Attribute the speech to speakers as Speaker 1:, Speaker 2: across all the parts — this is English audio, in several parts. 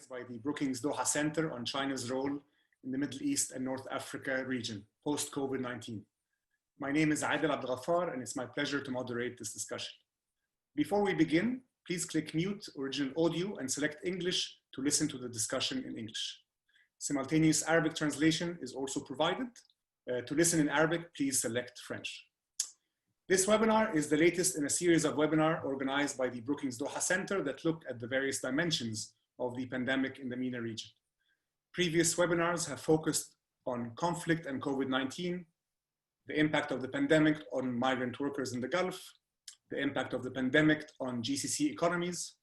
Speaker 1: organized by the Brookings Doha Center on China's role in the Middle East and North Africa region, post-COVID-19. My name is Adel Ghafar, and it's my pleasure to moderate this discussion. Before we begin, please click mute original audio and select English to listen to the discussion in English. Simultaneous Arabic translation is also provided. To listen in Arabic, please select French. This webinar is the latest in a series of webinars organized by the Brookings Doha Center that look at the various dimensions of the pandemic in the MENA region. Previous webinars have focused on conflict and COVID-19, the impact of the pandemic on migrant workers in the Gulf, the impact of the pandemic on GCC economies,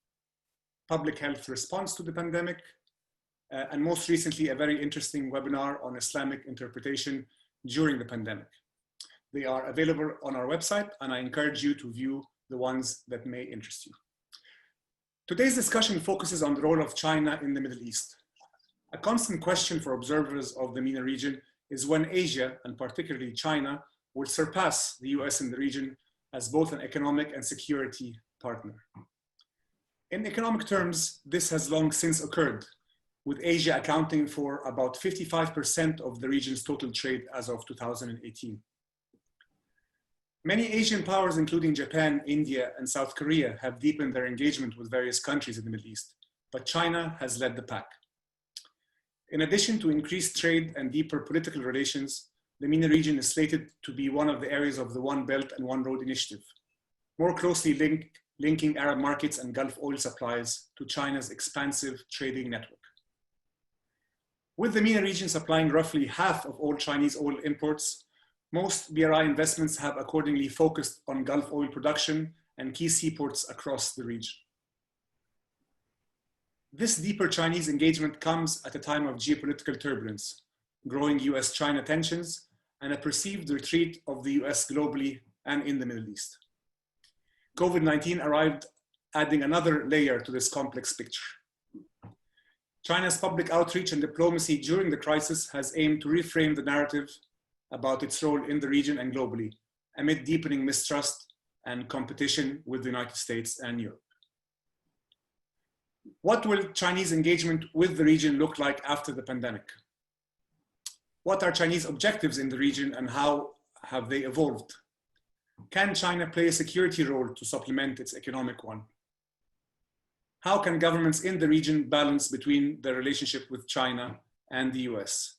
Speaker 1: public health response to the pandemic, and most recently, a very interesting webinar on Islamic interpretation during the pandemic. They are available on our website, and I encourage you to view the ones that may interest you. Today's discussion focuses on the role of China in the Middle East. A constant question for observers of the MENA region is when Asia, and particularly China, will surpass the US in the region as both an economic and security partner. In economic terms, this has long since occurred, with Asia accounting for about 55% of the region's total trade as of 2018. Many Asian powers, including Japan, India, and South Korea, have deepened their engagement with various countries in the Middle East, but China has led the pack. In addition to increased trade and deeper political relations, the MENA region is slated to be one of the areas of the One Belt and One Road initiative, more closely linking Arab markets and Gulf oil supplies to China's expansive trading network. With the MENA region supplying roughly half of all Chinese oil imports, most BRI investments have accordingly focused on Gulf oil production and key seaports across the region. This deeper Chinese engagement comes at a time of geopolitical turbulence, growing US-China tensions, and a perceived retreat of the US globally and in the Middle East. COVID-19 arrived, adding another layer to this complex picture. China's public outreach and diplomacy during the crisis has aimed to reframe the narrative about its role in the region and globally, amid deepening mistrust and competition with the United States and Europe. What will Chinese engagement with the region look like after the pandemic? What are Chinese objectives in the region and how have they evolved? Can China play a security role to supplement its economic one? How can governments in the region balance between their relationship with China and the US?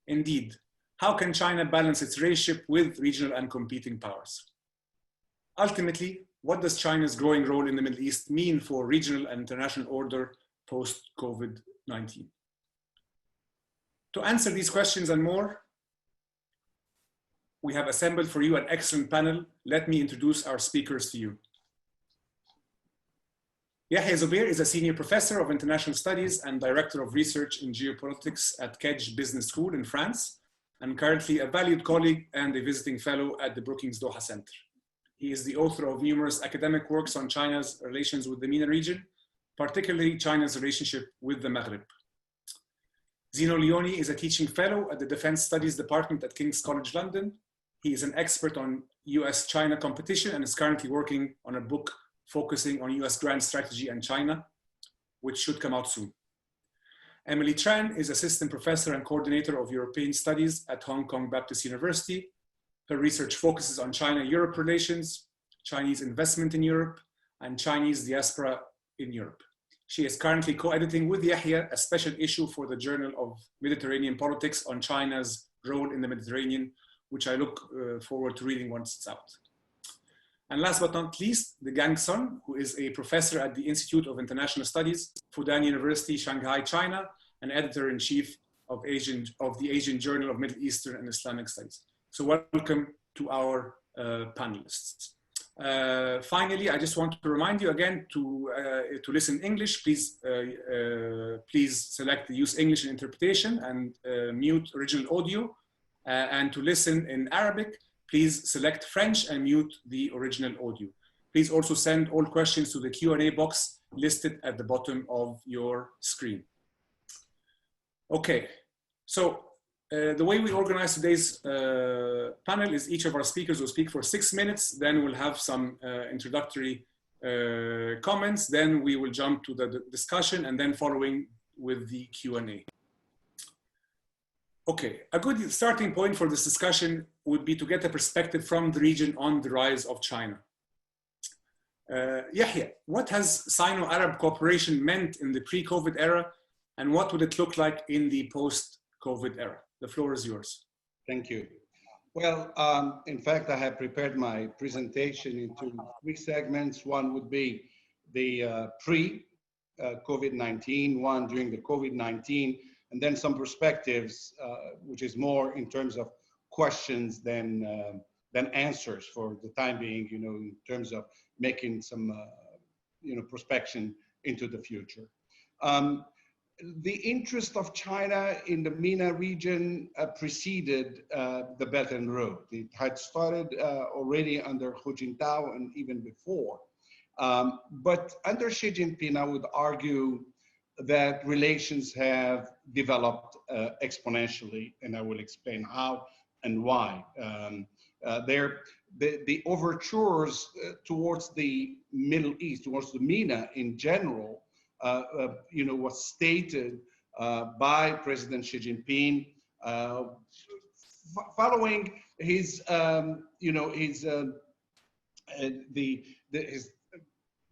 Speaker 1: Indeed, how can China balance its relationship with regional and competing powers? Ultimately, what does China's growing role in the Middle East mean for regional and international order post-COVID-19? To answer these questions and more, we have assembled for you an excellent panel. Let me introduce our speakers to you. Yahia Zoubir is a senior professor of international studies and director of research in geopolitics at Kedge Business School in France, and currently a valued colleague and a visiting fellow at the Brookings Doha Center. He is the author of numerous academic works on China's relations with the MENA region, particularly China's relationship with the Maghreb. Zeno Leoni is a teaching fellow at the Defense Studies Department at King's College London. He is an expert on US-China competition and is currently working on a book focusing on US grand strategy and China, which should come out soon. Emilie Tran is assistant professor and coordinator of European studies at Hong Kong Baptist University. Her research focuses on China-Europe relations, Chinese investment in Europe, and Chinese diaspora in Europe. She is currently co-editing with Yahia a special issue for the Journal of Mediterranean Politics on China's role in the Mediterranean, which I look forward to reading once it's out. And last but not least, Degang Sun, who is a professor at the Institute of International Studies, Fudan University, Shanghai, China, and editor-in-chief of the Asian Journal of Middle Eastern and Islamic Studies. So welcome to our panelists. Finally, I just want to remind you again to listen English. Please select the use English in interpretation and mute original audio. And to listen in Arabic, please select French and mute the original audio. Please also send all questions to the Q&A box listed at the bottom of your screen. Okay, so the way we organize today's panel is each of our speakers will speak for 6 minutes, then we'll have some introductory comments, then we will jump to the discussion, and then following with the Q&A. Okay, a good starting point for this discussion would be to get a perspective from the region on the rise of China. Yahia, what has Sino-Arab cooperation meant in the pre-COVID era, and what would it look like in the post-COVID era? The floor is yours.
Speaker 2: Thank you. Well, in fact, I have prepared my presentation into 3 segments. One would be the pre-COVID-19, one during the COVID-19, and then some perspectives, which is more in terms of questions than answers for the time being, in terms of making some, prospection into the future. The interest of China in the MENA region preceded the Belt and Road. It had started already under Hu Jintao and even before. But under Xi Jinping, I would argue that relations have developed exponentially, and I will explain how and why. The overtures towards the Middle East, towards the MENA in general, was stated by President Xi Jinping following his,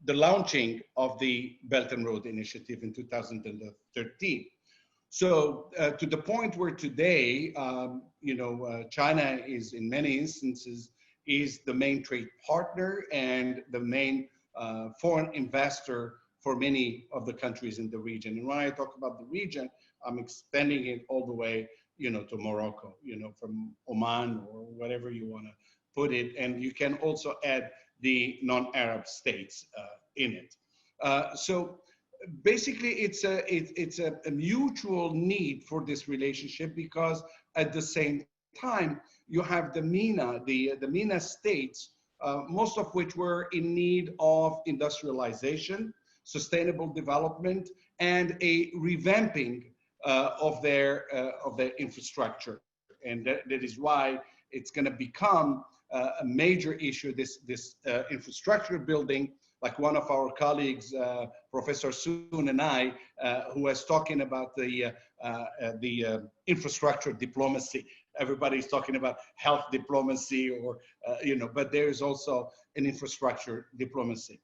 Speaker 2: the launching of the Belt and Road Initiative in 2013. So to the point where today, China is in many instances is the main trade partner and the main foreign investor for many of the countries in the region. And when I talk about the region, I'm extending it all the way, to Morocco, from Oman or whatever you want to put it. And you can also add the non-Arab states in it. So basically, it's a mutual need for this relationship, because at the same time, you have the MENA, the MENA states, most of which were in need of industrialization, sustainable development, and a revamping of their infrastructure. And that is why it's going to become a major issue, this infrastructure building, like one of our colleagues, Professor Sun and I, who was talking about the infrastructure diplomacy. Everybody's talking about health diplomacy, or but there is also an infrastructure diplomacy.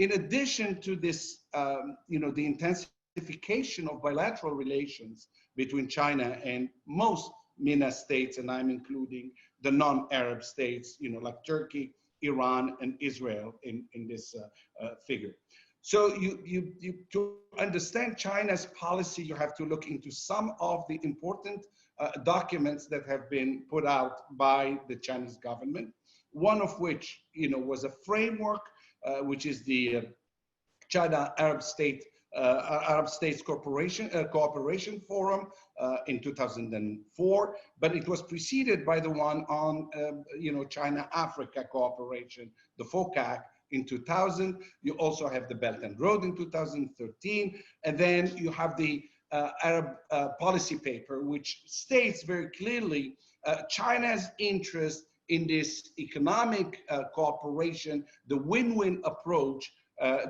Speaker 2: In addition to this, the intensification of bilateral relations between China and most MENA states, and I'm including the non-Arab states, like Turkey, Iran, and Israel in this figure. So to understand China's policy, you have to look into some of the important documents that have been put out by the Chinese government. One of which, was a framework, which is the China-Arab States Cooperation Forum in 2004, but it was preceded by the one on, China-Africa Cooperation, the FOCAC, in 2000. You also have the Belt and Road in 2013, and then you have the Arab policy paper, which states very clearly China's interest in this economic cooperation, the win-win approach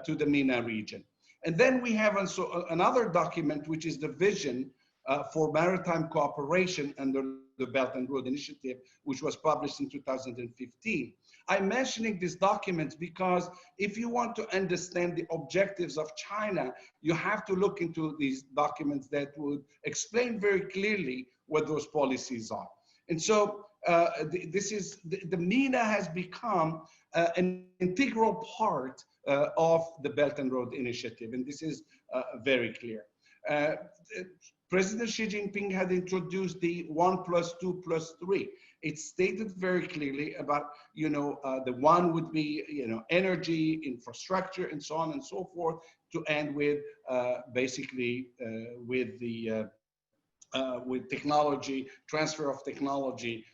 Speaker 2: to the MENA region. And then we have also another document, which is the vision for maritime cooperation under the Belt and Road Initiative, which was published in 2015. I'm mentioning these documents because if you want to understand the objectives of China, you have to look into these documents that would explain very clearly what those policies are. And so the MENA has become an integral part of the Belt and Road Initiative, and this is very clear. President Xi Jinping had introduced the 1+2+3. It stated very clearly about, the one would be, energy, infrastructure, and so on and so forth, to end with basically with the with technology, transfer of technology,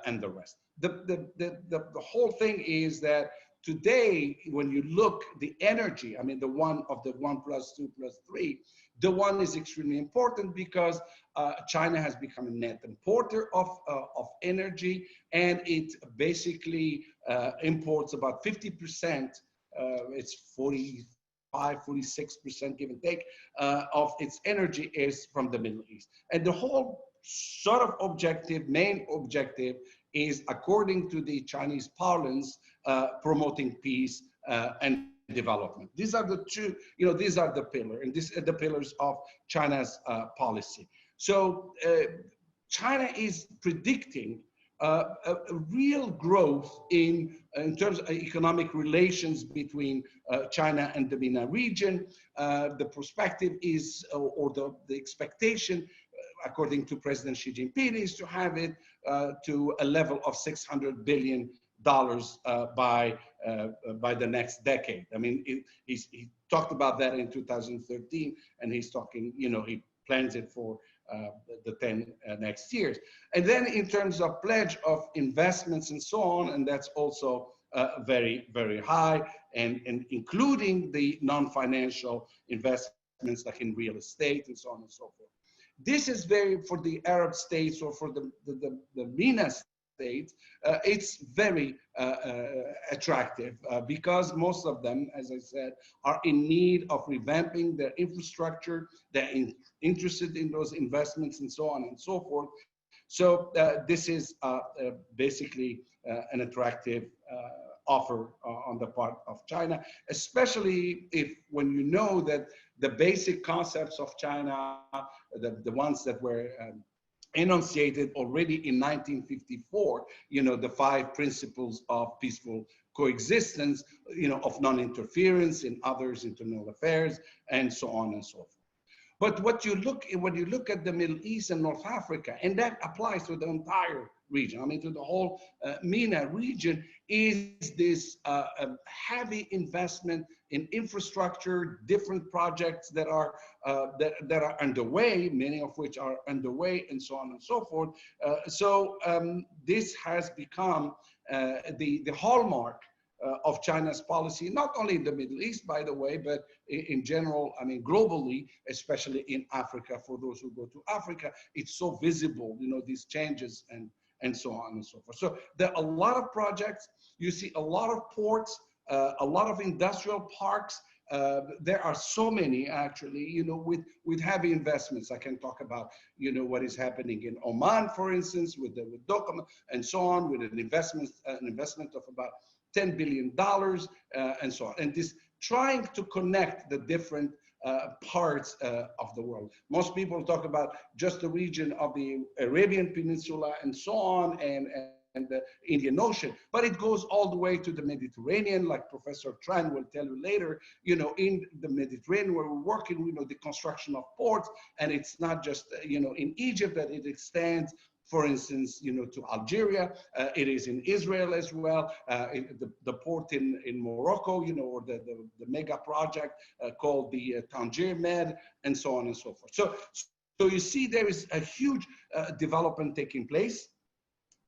Speaker 2: and the rest. The whole thing is that today, when you look the energy, I mean the one of the 1+2+3, the one is extremely important because China has become a net importer of energy, and it basically imports about 50%. It's 40, 46%, give and take, of its energy is from the Middle East. And the whole sort of objective, main objective, is, according to the Chinese parlance, promoting peace and development. These are the two, these are the pillars, and these are the pillars of China's policy. So China is predicting a real growth in terms of economic relations between China and the MENA region. The perspective is, or the expectation, according to President Xi Jinping, is to have it to a level of $600 billion by the next decade. I mean, he talked about that in 2013, and he's talking, he plans it for the 10 next years. And then in terms of pledge of investments and so on, and that's also very, very high, and including the non-financial investments like in real estate and so on and so forth. This is very, for the Arab states or for the MENA states, it's very attractive because most of them, as I said, are in need of revamping their infrastructure. They're interested in those investments and so on and so forth. So this is basically an attractive offer on the part of China, especially when you know that the basic concepts of China, the ones that were enunciated already in 1954, the 5 principles of peaceful coexistence, of non-interference in others' internal affairs, and so on and so forth. But when you look at the Middle East and North Africa, and that applies to the entire region, I mean to the whole MENA region, is this heavy investment in infrastructure, different projects that are underway, many of which are underway, and so on and so forth. So this has become the hallmark of China's policy, not only in the Middle East, by the way, but in general, I mean, globally, especially in Africa. For those who go to Africa, it's so visible, these changes and so on and so forth. So there are a lot of projects. You see a lot of ports, a lot of industrial parks. There are so many, actually, with heavy investments. I can talk about, what is happening in Oman, for instance, with Dokum and so on, with an investment of about $10 billion and so on. And this trying to connect the different parts of the world. Most people talk about just the region of the Arabian Peninsula and so on, and the Indian Ocean, but it goes all the way to the Mediterranean, like Professor Tran will tell you later, in the Mediterranean where we're working, the construction of ports, and it's not just, in Egypt, that it extends, for instance, to Algeria. It is in Israel as well. The port in Morocco, or the mega project called the Tangier Med, and so on and so forth. So you see there is a huge development taking place.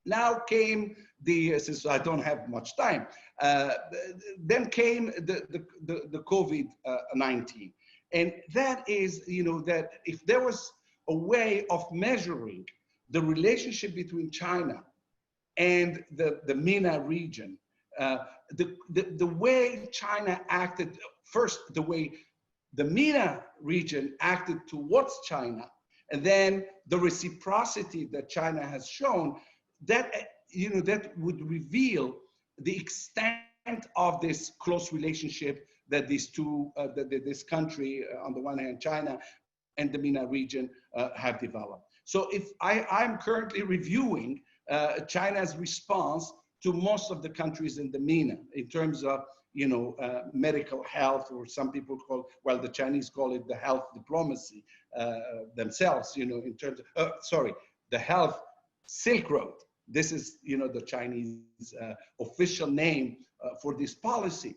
Speaker 2: Now came since I don't have much time, then came the COVID-19. And that is, that if there was a way of measuring the relationship between China and the MENA region, the way China acted, first the way the MENA region acted towards China, and then the reciprocity that China has shown, that that would reveal the extent of this close relationship that these two, this country, on the one hand, China, and the MENA region have developed. So if I'm currently reviewing China's response to most of the countries in the MENA in terms of, medical health, or some people call, well, the Chinese call it the health diplomacy themselves, in terms of, the health Silk Road. This is, the Chinese official name for this policy.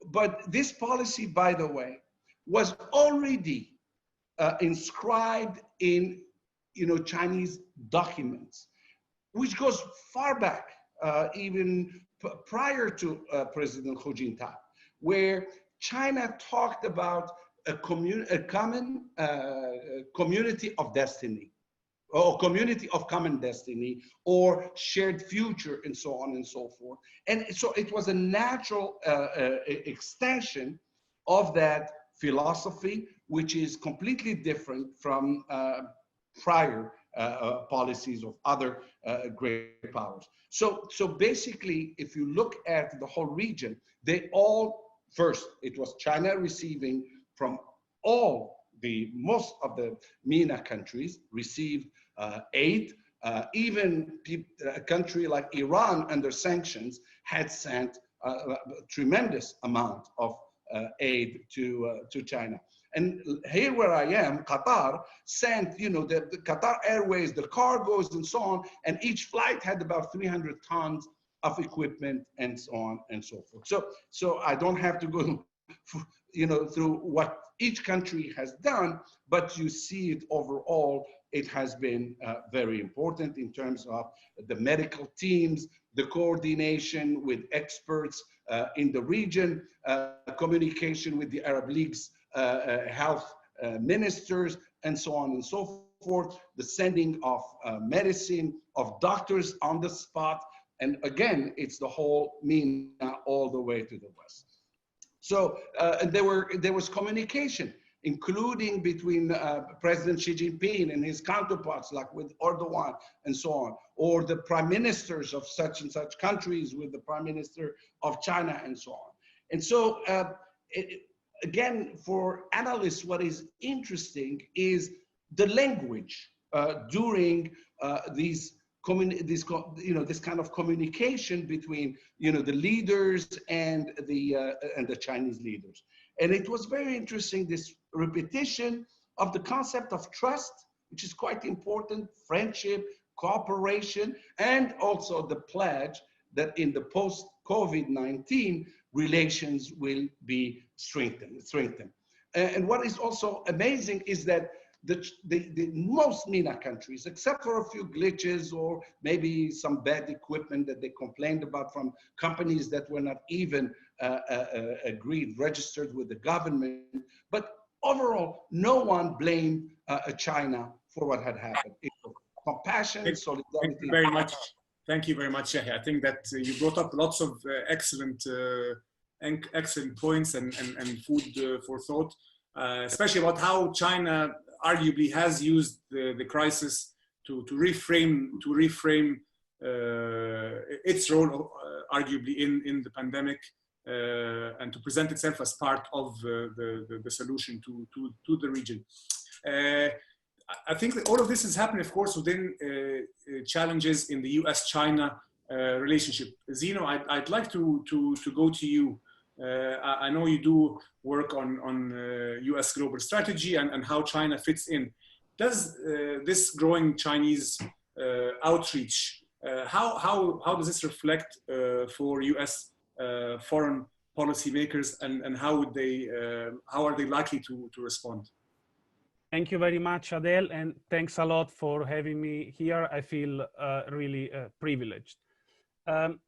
Speaker 2: But this policy, by the way, was already inscribed in, Chinese documents, which goes far back, even prior to President Hu Jintao, where China talked about a common community of destiny, or community of common destiny, or shared future, and so on and so forth. And so it was a natural extension of that philosophy, which is completely different from prior policies of other great powers. So basically, if you look at the whole region, they all, first, it was China receiving from most of the MENA countries received aid. Even a country like Iran under sanctions had sent a tremendous amount of aid to China. And here where I am, Qatar sent, the Qatar Airways, the cargoes and so on, and each flight had about 300 tons of equipment and so on and so forth. So I don't have to go, through what each country has done, but you see it overall, it has been very important in terms of the medical teams, the coordination with experts in the region, communication with the Arab League's health ministers, and so on and so forth, the sending of medicine, of doctors on the spot. And again, it's the whole MENA all the way to the west. So there was communication, including between President Xi Jinping and his counterparts, like with Erdogan and so on, or the prime ministers of such and such countries with the prime minister of China and so on. And so, again, for analysts, what is interesting is the language during this kind of communication between the leaders and the Chinese leaders. And it was very interesting, this repetition of the concept of trust, which is quite important, friendship, cooperation, and also the pledge that in the post-COVID-19 relations will be strengthened. And what is also amazing is that the most MENA countries, except for a few glitches or maybe some bad equipment that they complained about from companies that were not even registered with the government, but overall, no one blamed China for what had happened. It was compassion, solidarity.
Speaker 1: Thank you very much. Thank you very much, Yahia. I think that you brought up lots of excellent points and food for thought, especially about how China arguably has used the crisis to reframe its role, arguably in the pandemic, and to present itself as part of the solution to the region. I think that all of this has happened, of course, within challenges in the US-China relationship. Zeno, I'd like to go to you. I know you do work on US global strategy and how China fits in. Does this growing Chinese outreach, how does this reflect for US foreign policymakers, and how are they likely to respond?
Speaker 3: Thank you very much, Adel, and thanks a lot for having me here. I feel really privileged.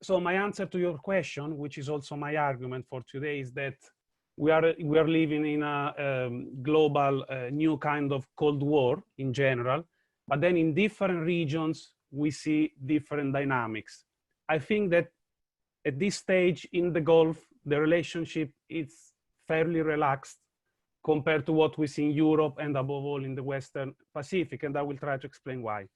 Speaker 3: So my answer to your question, which is also my argument for today, is that we are living in a global new kind of Cold War in general, but then in different regions, we see different dynamics. I think that at this stage in the Gulf, the relationship is fairly relaxed compared to what we see in Europe and above all in the Western Pacific, and I will try to explain why.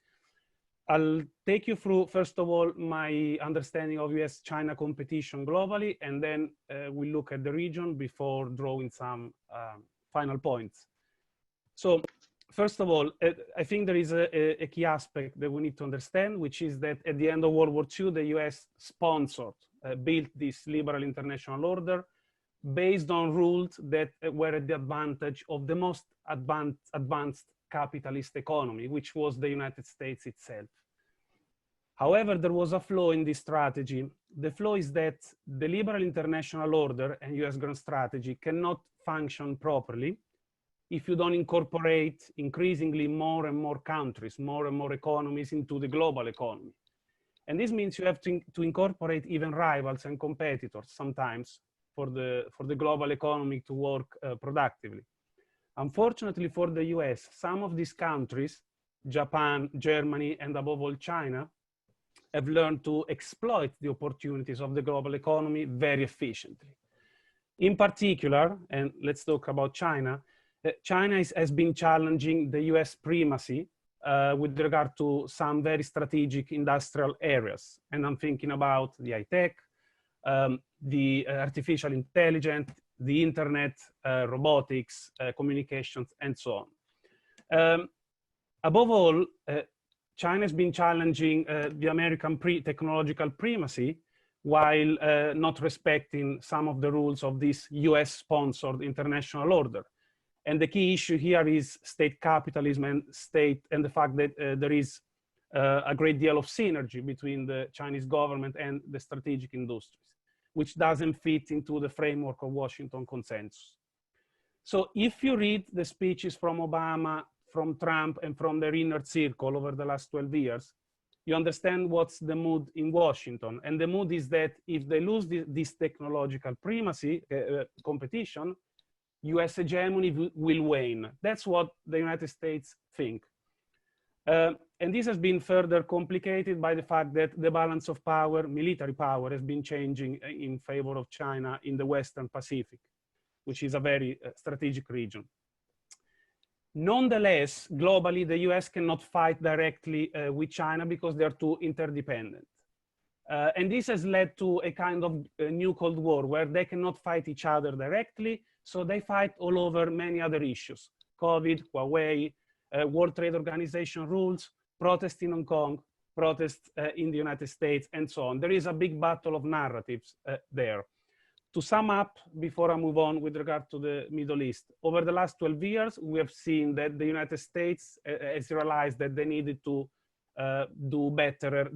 Speaker 3: I'll take you through, first of all, my understanding of US-China competition globally, and then we'll look at the region before drawing some final points. So, first of all, I think there is a key aspect that we need to understand, which is that at the end of World War II, the US sponsored, built this liberal international order based on rules that were at the advantage of the most advanced capitalist economy, which was the United States itself. However, there was a flaw in this strategy. The flaw is that the liberal international order and US grand strategy cannot function properly if you don't incorporate increasingly more and more countries, more and more economies into the global economy. And this means you have to incorporate even rivals and competitors sometimes for the global economy to work productively. Unfortunately for the US, some of these countries, Japan, Germany, and above all China, have learned to exploit the opportunities of the global economy very efficiently. In particular, and let's talk about China, China has been challenging the US primacy with regard to some very strategic industrial areas. And I'm thinking about the high-tech, the artificial intelligence, the internet, robotics, communications, and so on. Above all, China has been challenging the American technological primacy while not respecting some of the rules of this US-sponsored international order. And the key issue here is state capitalism and the fact that there is a great deal of synergy between the Chinese government and the strategic industries, which doesn't fit into the framework of Washington consensus. So if you read the speeches from Obama, from Trump, and from their inner circle over the last 12 years, you understand what's the mood in Washington. And the mood is that if they lose this technological primacy competition, US hegemony will wane. That's what the United States think. And this has been further complicated by the fact that the balance of power, military power, has been changing in favor of China in the Western Pacific, which is a very strategic region. Nonetheless, globally, the US cannot fight directly with China because they're too interdependent. And this has led to a kind of a new Cold War where they cannot fight each other directly, so they fight all over many other issues: COVID, Huawei, World Trade Organization rules, protests in Hong Kong, protests in the United States, and so on. There is a big battle of narratives there. To sum up, before I move on with regard to the Middle East, over the last 12 years, we have seen that the United States has realized that they needed to do better,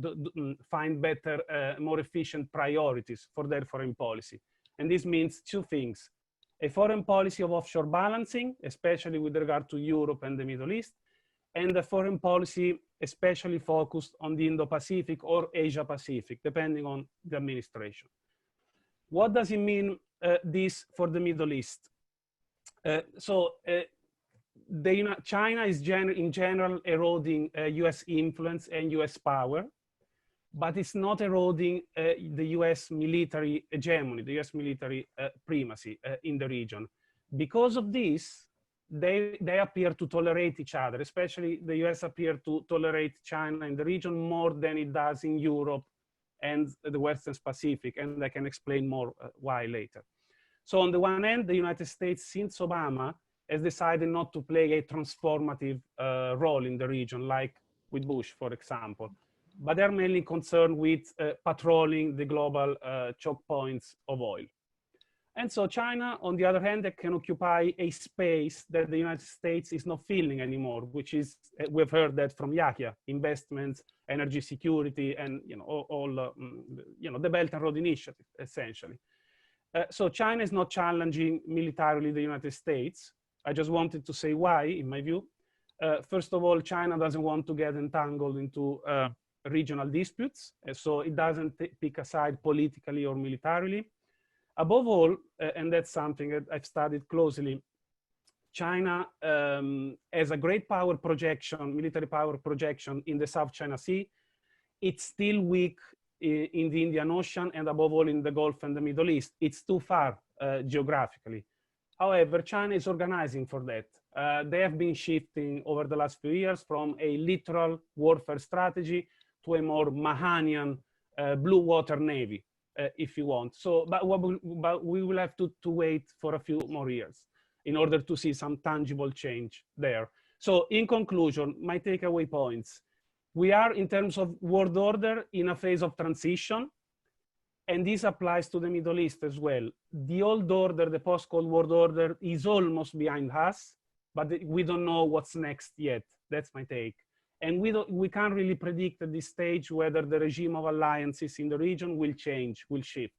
Speaker 3: find better, more efficient priorities for their foreign policy. And this means two things: a foreign policy of offshore balancing, especially with regard to Europe and the Middle East, and a foreign policy especially focused on the Indo-Pacific or Asia-Pacific, depending on the administration. What does it mean, this for the Middle East? China is in general eroding US influence and US power, but it's not eroding the US military hegemony, the US military primacy in the region. Because of this, they appear to tolerate each other, especially the US appear to tolerate China in the region more than it does in Europe and the Western Pacific, and I can explain more why later. So on the one hand, the United States, since Obama, has decided not to play a transformative role in the region, like with Bush, for example, but they're mainly concerned with patrolling the global choke points of oil. And so China, on the other hand, can occupy a space that the United States is not filling anymore, which is, we've heard that from Yahia, investments, energy security, and the Belt and Road Initiative, essentially. So China is not challenging militarily the United States. I just wanted to say why, in my view. First of all, China doesn't want to get entangled into regional disputes, so it doesn't pick a side politically or militarily. Above all, and that's something that I've studied closely, China has a great power projection, military power projection in the South China Sea. It's still weak in the Indian Ocean and above all in the Gulf and the Middle East. It's too far geographically. However, China is organizing for that. They have been shifting over the last few years from a literal warfare strategy to a more Mahanian blue water navy, if you want. So, but we will have to wait for a few more years in order to see some tangible change there. So in conclusion, my takeaway points: we are, in terms of world order, in a phase of transition. And this applies to the Middle East as well. The old order, the post-Cold War order, is almost behind us, but we don't know what's next yet. That's my take. And we can't really predict at this stage whether the regime of alliances in the region will change, will shift.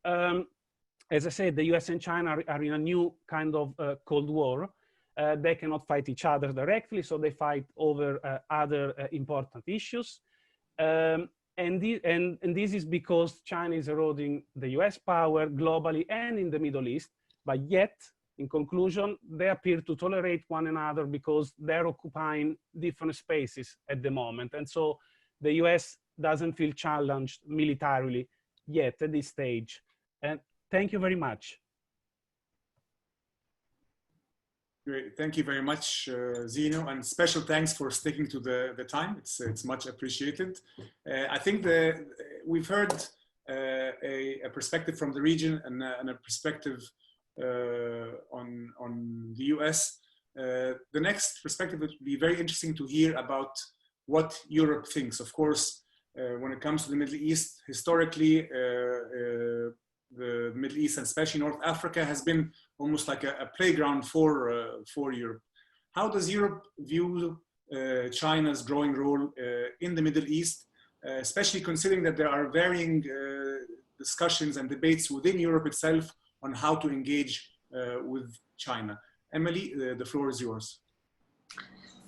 Speaker 3: As I said, the US and China are in a new kind of Cold War. They cannot fight each other directly, so they fight over other important issues. And this is because China is eroding the US power globally and in the Middle East, but yet, in conclusion, they appear to tolerate one another because they're occupying different spaces at the moment. And so the US doesn't feel challenged militarily yet at this stage. And thank you very much.
Speaker 1: Great. Thank you very much, Zeno, and special thanks for sticking to the time. It's much appreciated. I think we've heard a perspective from the region and a perspective on the US. The next perspective would be very interesting to hear about what Europe thinks. Of course, when it comes to the Middle East, historically, the Middle East and especially North Africa has been almost like a playground for Europe. How does Europe view China's growing role in the Middle East, especially considering that there are varying discussions and debates within Europe itself on how to engage with China? Emilie, the floor is yours.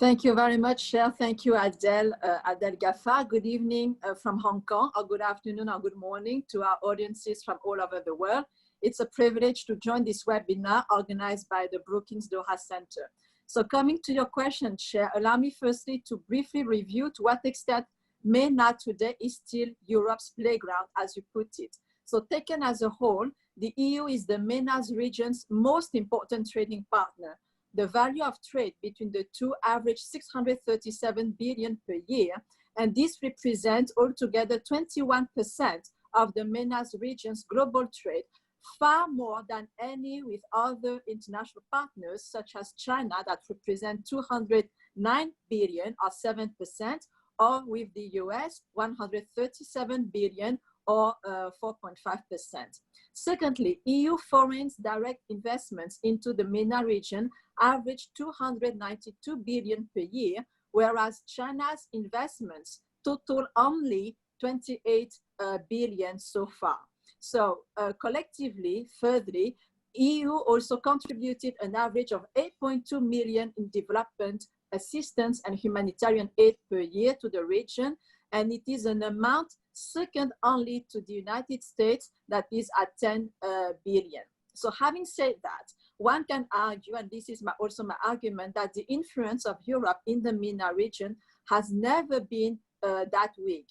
Speaker 4: Thank you very much, Cher. Thank you, Adel, Adel Ghafar. Good evening from Hong Kong, or good afternoon, or good morning to our audiences from all over the world. It's a privilege to join this webinar organized by the Brookings Doha Center. So coming to your question, Cher, allow me firstly to briefly review to what extent MENA today is still Europe's playground, as you put it. So taken as a whole, the EU is the MENA's region's most important trading partner. The value of trade between the two averaged 637 billion per year, and this represents altogether 21% of the MENA's region's global trade, far more than any with other international partners such as China that represent 209 billion or 7%, or with the US 137 billion or 4.5%. Secondly, EU foreign direct investments into the MENA region average 292 billion per year, whereas China's investments total only 28 billion so far. So collectively, thirdly, EU also contributed an average of 8.2 million in development assistance and humanitarian aid per year to the region, and it is an amount second only to the United States that is at 10 billion. So having said that, one can argue, and this is also my argument, that the influence of Europe in the MENA region has never been that weak.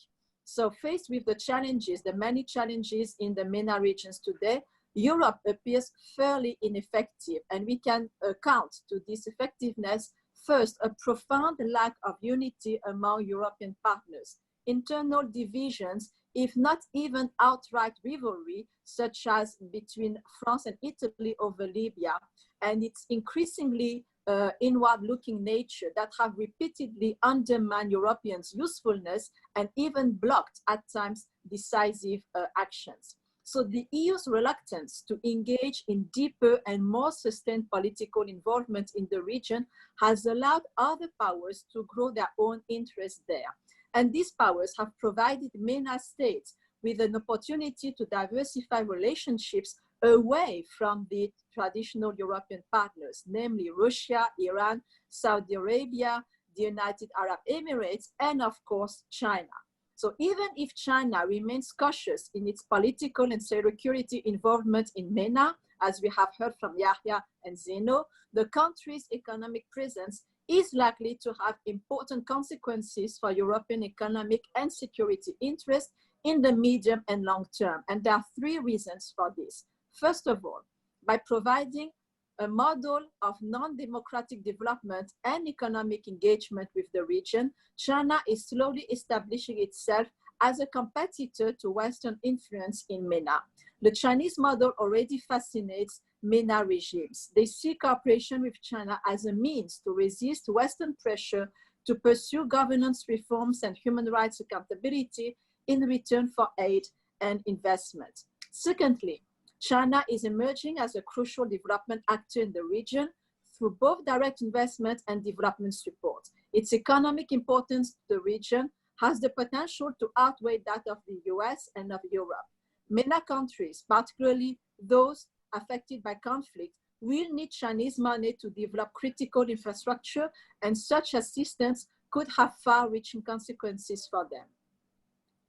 Speaker 4: So faced with the challenges, the many challenges in the MENA regions today, Europe appears fairly ineffective, and we can account to this effectiveness first, a profound lack of unity among European partners. Internal divisions, if not even outright rivalry, such as between France and Italy over Libya, and its increasingly inward-looking nature that have repeatedly undermined Europeans' usefulness and even blocked at times decisive actions. So the EU's reluctance to engage in deeper and more sustained political involvement in the region has allowed other powers to grow their own interests there. And these powers have provided MENA states with an opportunity to diversify relationships away from the traditional European partners, namely Russia, Iran, Saudi Arabia, the United Arab Emirates, and of course, China. So even if China remains cautious in its political and security involvement in MENA, as we have heard from Yahia and Zeno, the country's economic presence is likely to have important consequences for European economic and security interests in the medium and long term. And there are three reasons for this. First of all, by providing a model of non-democratic development and economic engagement with the region, China is slowly establishing itself as a competitor to Western influence in MENA. The Chinese model already fascinates MENA regimes. They see cooperation with China as a means to resist Western pressure to pursue governance reforms and human rights accountability in return for aid and investment. Secondly, China is emerging as a crucial development actor in the region through both direct investment and development support. Its economic importance to the region has the potential to outweigh that of the US and of Europe. MENA countries, particularly those affected by conflict, will need Chinese money to develop critical infrastructure, and such assistance could have far-reaching consequences for them.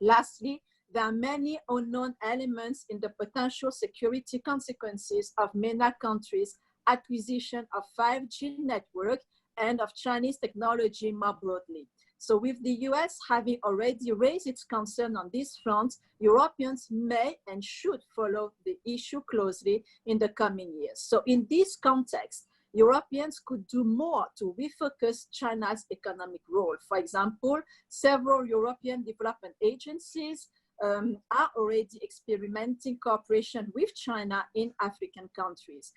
Speaker 4: Lastly, there are many unknown elements in the potential security consequences of MENA countries' acquisition of 5G network and of Chinese technology more broadly. So with the US having already raised its concern on this front, Europeans may and should follow the issue closely in the coming years. So in this context, Europeans could do more to refocus China's economic role. For example, several European development agencies are already experimenting cooperation with China in African countries.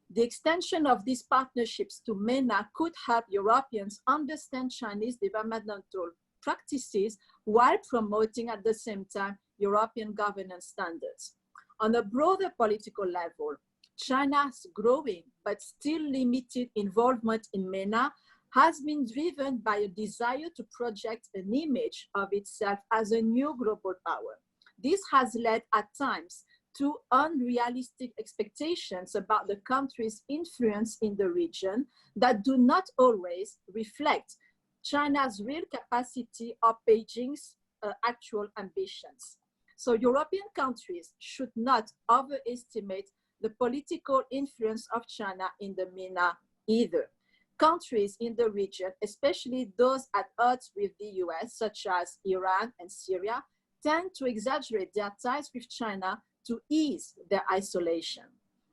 Speaker 4: The extension of these partnerships to MENA could help Europeans understand Chinese developmental practices while promoting at the same time European governance standards. On a broader political level, China's growing but still limited involvement in MENA has been driven by a desire to project an image of itself as a new global power. This has led at times to unrealistic expectations about the country's influence in the region that do not always reflect China's real capacity or Beijing's actual ambitions. So European countries should not overestimate the political influence of China in the MENA either. Countries in the region, especially those at odds with the US, such as Iran and Syria, tend to exaggerate their ties with China to ease their isolation.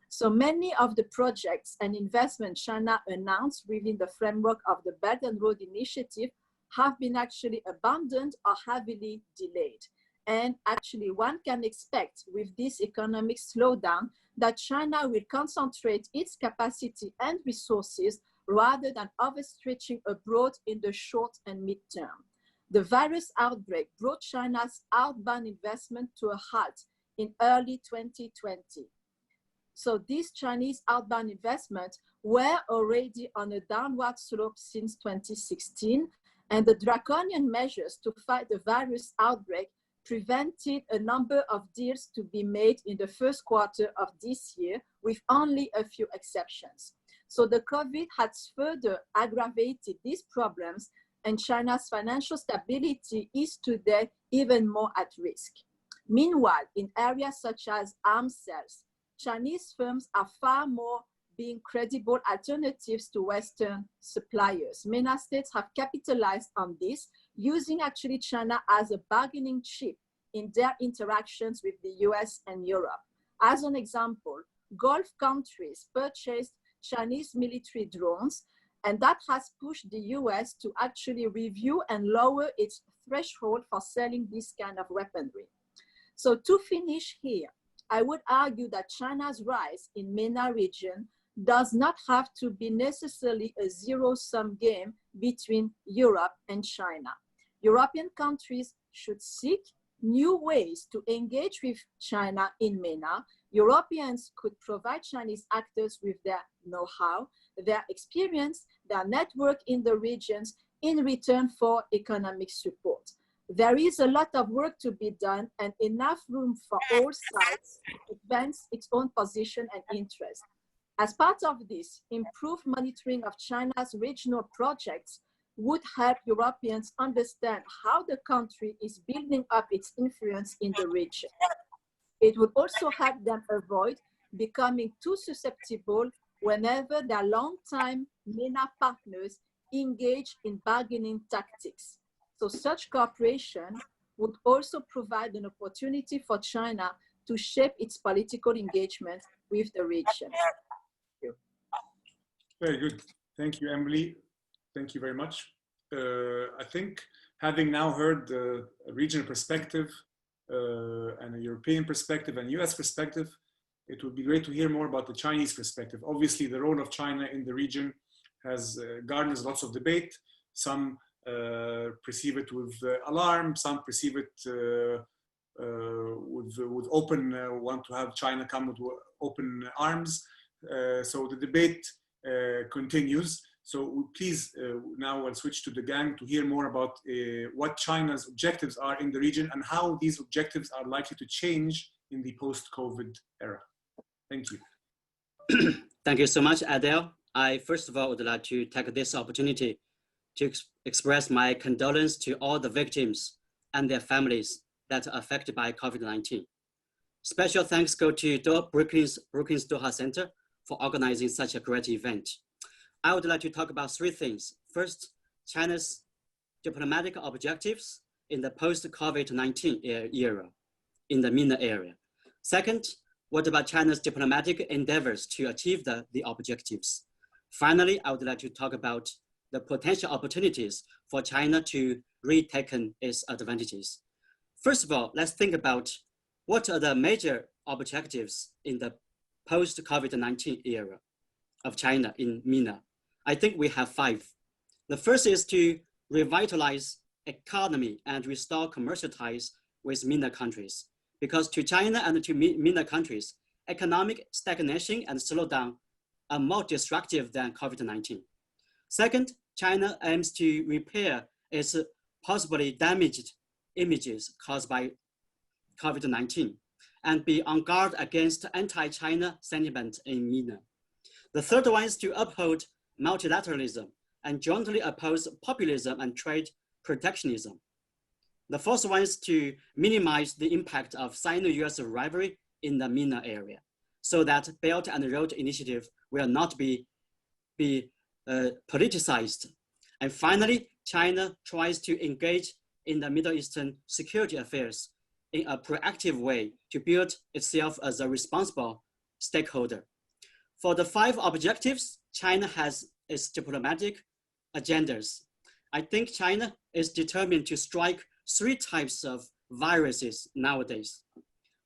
Speaker 4: So many of the projects and investments China announced within the framework of the Belt and Road Initiative have been actually abandoned or heavily delayed. And actually one can expect with this economic slowdown that China will concentrate its capacity and resources rather than overstretching abroad in the short and mid-term. The virus outbreak brought China's outbound investment to a halt in early 2020. So these Chinese outbound investments were already on a downward slope since 2016, and the draconian measures to fight the virus outbreak prevented a number of deals to be made in the first quarter of this year, with only a few exceptions. So the COVID has further aggravated these problems, and China's financial stability is today even more at risk. Meanwhile, in areas such as arms sales, Chinese firms are far more being credible alternatives to Western suppliers. MENA states have capitalized on this, using actually China as a bargaining chip in their interactions with the US and Europe. As an example, Gulf countries purchased Chinese military drones, and that has pushed the US to actually review and lower its threshold for selling this kind of weaponry. So to finish here, I would argue that China's rise in MENA region does not have to be necessarily a zero-sum game between Europe and China. European countries should seek new ways to engage with China in MENA. Europeans could provide Chinese actors with their know-how, their experience, their network in the regions in return for economic support. There is a lot of work to be done and enough room for all sides to advance its own position and interest. As part of this, improved monitoring of China's regional projects would help Europeans understand how the country is building up its influence in the region. It would also help them avoid becoming too susceptible whenever their longtime MENA partners engage in bargaining tactics. So such cooperation would also provide an opportunity for China to shape its political engagement with the region. Thank you.
Speaker 1: Very good. Thank you, Emilie. Thank you very much. I think having now heard the regional perspective and a European perspective and US perspective, it would be great to hear more about the Chinese perspective. Obviously, the role of China in the region has garners lots of debate. Some perceive it with alarm, some perceive it with open, want to have China come with open arms. So the debate continues. So please, now I'll switch to Degang to hear more about what China's objectives are in the region and how these objectives are likely to change in the post-COVID era. Thank you.
Speaker 5: Thank you so much, Adel. I first of all would like to take this opportunity to express my condolence to all the victims and their families that are affected by COVID-19. Special thanks go to Brookings Doha Center for organizing such a great event. I would like to talk about three things. First, China's diplomatic objectives in the post-COVID-19 era in the MENA area. Second, what about China's diplomatic endeavors to achieve the objectives? Finally, I would like to talk about the potential opportunities for China to retake its advantages. First of all, let's think about what are the major objectives in the post-COVID-19 era of China in MENA. I think we have 5. The first is to revitalize economy and restore commercial ties with MENA countries. Because to China and to MENA countries, economic stagnation and slowdown are more destructive than COVID-19. Second, China aims to repair its possibly damaged images caused by COVID-19 and be on guard against anti-China sentiment in MENA. The third one is to uphold multilateralism and jointly oppose populism and trade protectionism. The fourth one is to minimize the impact of Sino-US rivalry in the MENA area so that Belt and Road Initiative will not be politicized. And finally, China tries to engage in the Middle Eastern security affairs in a proactive way to build itself as a responsible stakeholder. For the 5 objectives, China has its diplomatic agendas. I think China is determined to strike 3 types of viruses nowadays.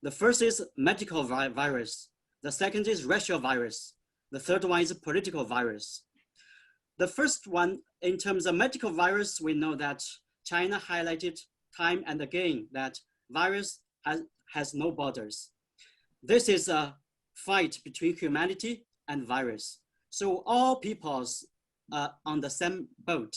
Speaker 5: The first is medical virus. The second is racial virus. The third one is political virus. The first one, in terms of medical virus, we know that China highlighted time and again that virus has no borders. This is a fight between humanity and virus. So all peoples are on the same boat.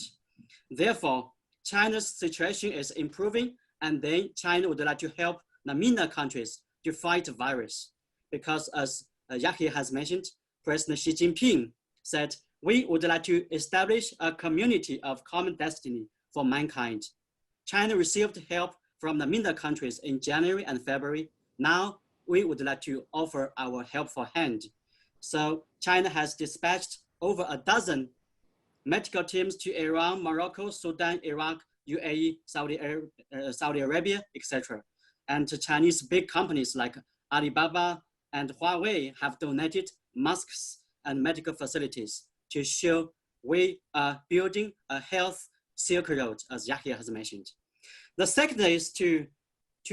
Speaker 5: Therefore, China's situation is improving, and then China would like to help the MENA countries to fight the virus. Because as Yahia has mentioned, President Xi Jinping said, we would like to establish a community of common destiny for mankind. China received help from the MENA countries in January and February. Now we would like to offer our helpful hand. So China has dispatched over a dozen medical teams to Iran, Morocco, Sudan, Iraq, UAE, Saudi Arabia, etc. And Chinese big companies like Alibaba and Huawei have donated masks and medical facilities to show we are building a health Silk Road, as Yahia has mentioned. The second is to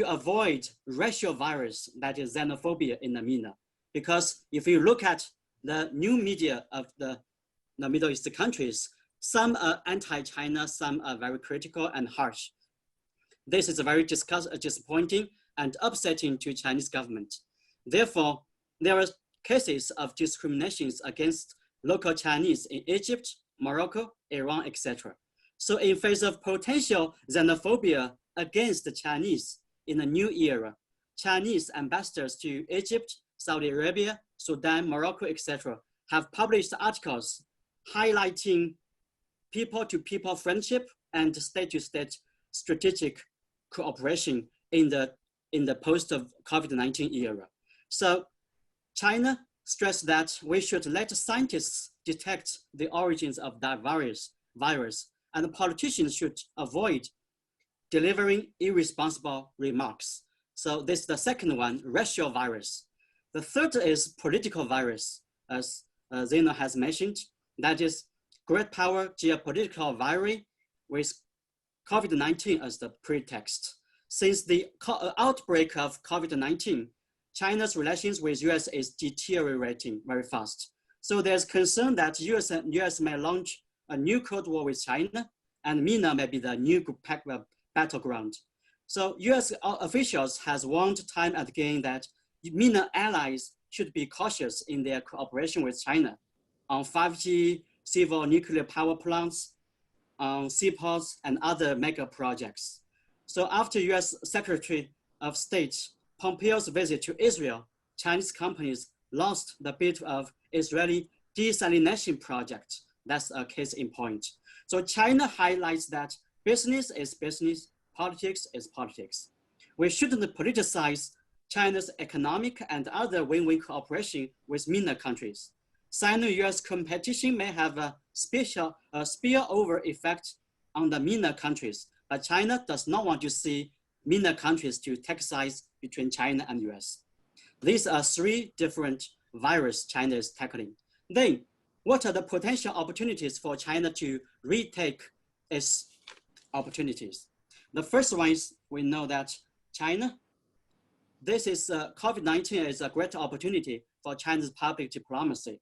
Speaker 5: avoid racial virus, that is xenophobia in the MENA. Because if you look at the new media of the Middle East countries, some are anti-China, some are very critical and harsh. This is very disappointing and upsetting to Chinese government. Therefore, there are cases of discriminations against local Chinese in Egypt, Morocco, Iran, etc. So in face of potential xenophobia against the Chinese in the new era, Chinese ambassadors to Egypt, Saudi Arabia, Sudan, Morocco, etc. have published articles highlighting people-to-people friendship and state-to-state strategic cooperation in the post-COVID-19 era. So China stressed that we should let scientists detect the origins of that virus, and politicians should avoid delivering irresponsible remarks. So this is the second one, racial virus. The third is political virus, as Zeno has mentioned. That is great power geopolitical rivalry with COVID-19 as the pretext. Since the outbreak of COVID-19, China's relations with US is deteriorating very fast. So there's concern that US may launch a new Cold War with China, and MENA may be the new battleground. So US officials has warned time and again that MENA allies should be cautious in their cooperation with China on 5G, civil nuclear power plants, on seaports and other mega projects. So after US Secretary of State Pompeo's visit to Israel, Chinese companies lost the bid of Israeli desalination project. That's a case in point. So China highlights that business is business, politics is politics. We shouldn't politicize China's economic and other win-win cooperation with MENA countries. Sino-US competition may have a spillover effect on the MENA countries, but China does not want to see MENA countries to take sides between China and US. These are 3 different viruses China is tackling. Then what are the potential opportunities for China to retake its opportunities? The first one is we know that China, COVID-19 is a great opportunity for China's public diplomacy,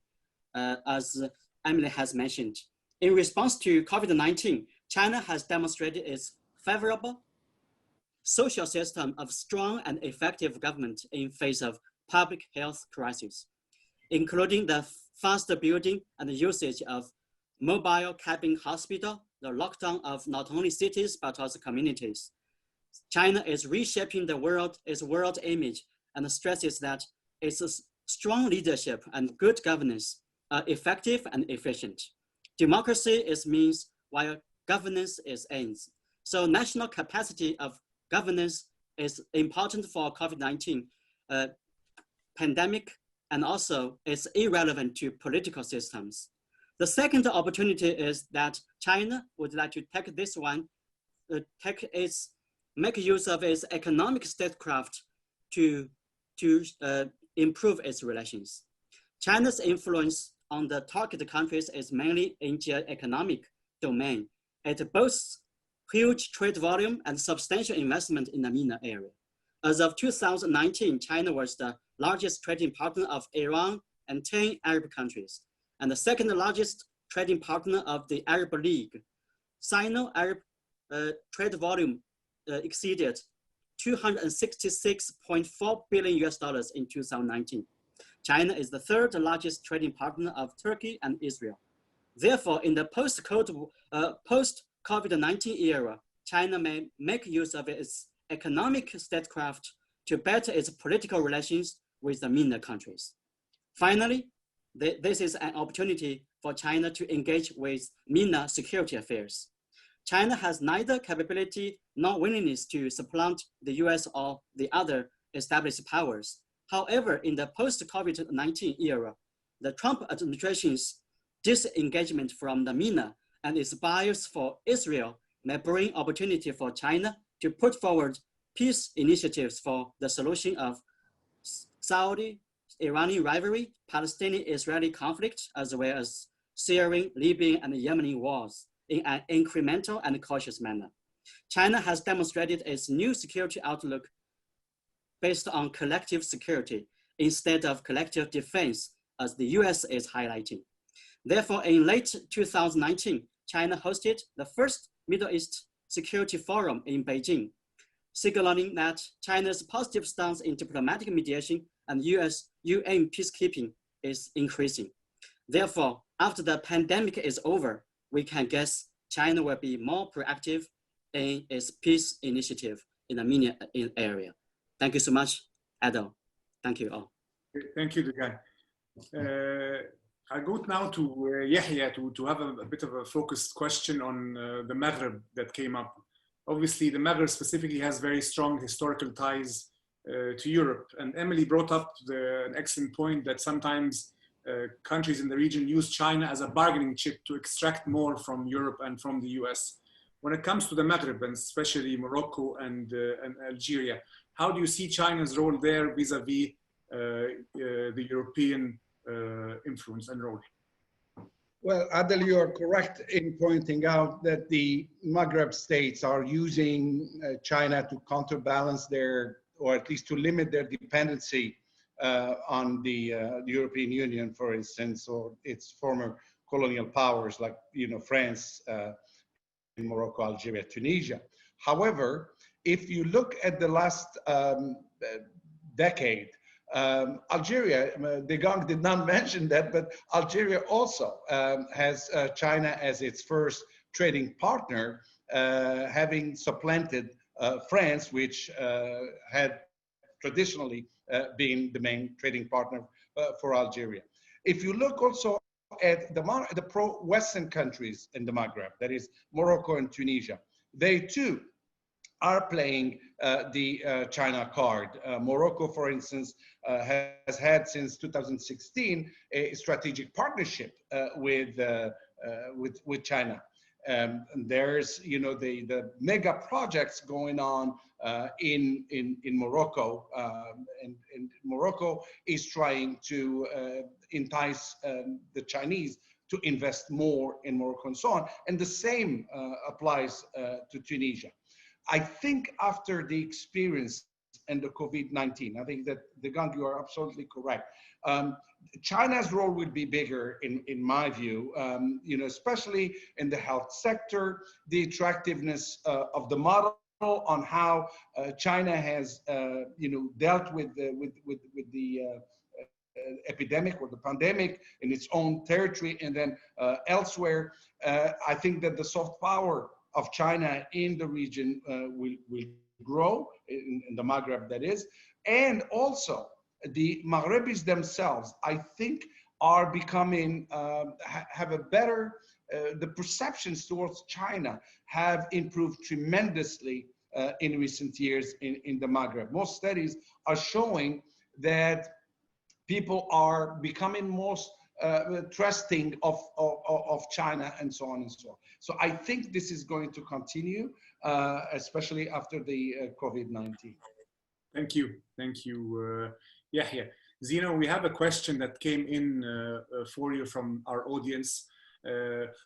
Speaker 5: as Emilie has mentioned. In response to COVID-19, China has demonstrated its favorable social system of strong and effective government in face of public health crisis, including the faster building and usage of mobile cabin hospital, the lockdown of not only cities, but also communities. China is reshaping its world image and stresses that its strong leadership and good governance are effective and efficient. Democracy is means while governance is ends. So national capacity of governance is important for COVID-19 pandemic, and also it's irrelevant to political systems. The second opportunity is that China would like to take this one, make use of its economic statecraft to improve its relations. China's influence on the target countries is mainly in geo-economic domain. It boasts huge trade volume and substantial investment in the MENA area. As of 2019, China was the largest trading partner of Iran and 10 Arab countries, and the second largest trading partner of the Arab League. Sino-Arab trade volume exceeded $266.4 billion in 2019. China is the third largest trading partner of Turkey and Israel. Therefore, in the post-COVID-19 era, China may make use of its economic statecraft to better its political relations with the MENA countries. Finally, this is an opportunity for China to engage with MENA security affairs. China has neither capability nor willingness to supplant the US or the other established powers. However, in the post-COVID-19 era, the Trump administration's disengagement from the MENA and its bias for Israel may bring opportunity for China to put forward peace initiatives for the solution of Saudi-Iranian rivalry, Palestinian-Israeli conflict, as well as Syrian, Libyan, and Yemeni wars in an incremental and cautious manner. China has demonstrated its new security outlook based on collective security instead of collective defense, as the US is highlighting. Therefore, in late 2019, China hosted the first Middle East Security Forum in Beijing, signaling that China's positive stance in diplomatic mediation and UN peacekeeping is increasing. Therefore, after the pandemic is over, we can guess China will be more proactive in its peace initiative in the MENA area. Thank you so much, Adel. Thank you all.
Speaker 1: Thank you, Degang. I go now to Yahia to have a bit of a focused question on the Maghreb that came up. Obviously, the Maghreb specifically has very strong historical ties to Europe. And Emilie brought up an excellent point that sometimes countries in the region use China as a bargaining chip to extract more from Europe and from the US. When it comes to the Maghreb, and especially Morocco and Algeria, how do you see China's role there vis-a-vis the European influence and role?
Speaker 2: Well, Adel, you are correct in pointing out that the Maghreb states are using China to counterbalance their, or at least to limit their dependency on the European Union, for instance, or its former colonial powers like, France, Morocco, Algeria, Tunisia. However, if you look at the last decade, Algeria, Degang did not mention that, but Algeria also has China as its first trading partner, having supplanted France, which had traditionally been the main trading partner for Algeria. If you look also at the pro-Western countries in the Maghreb, that is Morocco and Tunisia, they too are playing the China card. Morocco, for instance, has had since 2016 a strategic partnership with China. And there's, the mega projects going on in Morocco, and Morocco is trying to entice the Chinese to invest more in Morocco and so on. And the same applies to Tunisia. I think after the experience and the COVID-19, I think that, Degang, you are absolutely correct. China's role will be bigger in my view, you know, especially in the health sector, the attractiveness of the model on how China has, you know, dealt with the epidemic or the pandemic in its own territory and then elsewhere. I think that the soft power of China in the region will grow, in the Maghreb that is, and also the Maghrebis themselves, I think, are becoming, have a better, the perceptions towards China have improved tremendously in recent years in the Maghreb. Most studies are showing that people are becoming most trusting of China and so on and so on. So I think this is going to continue, especially after the COVID-19.
Speaker 1: Thank you. Thank you, Yahia. Zeno, we have a question that came in for you from our audience.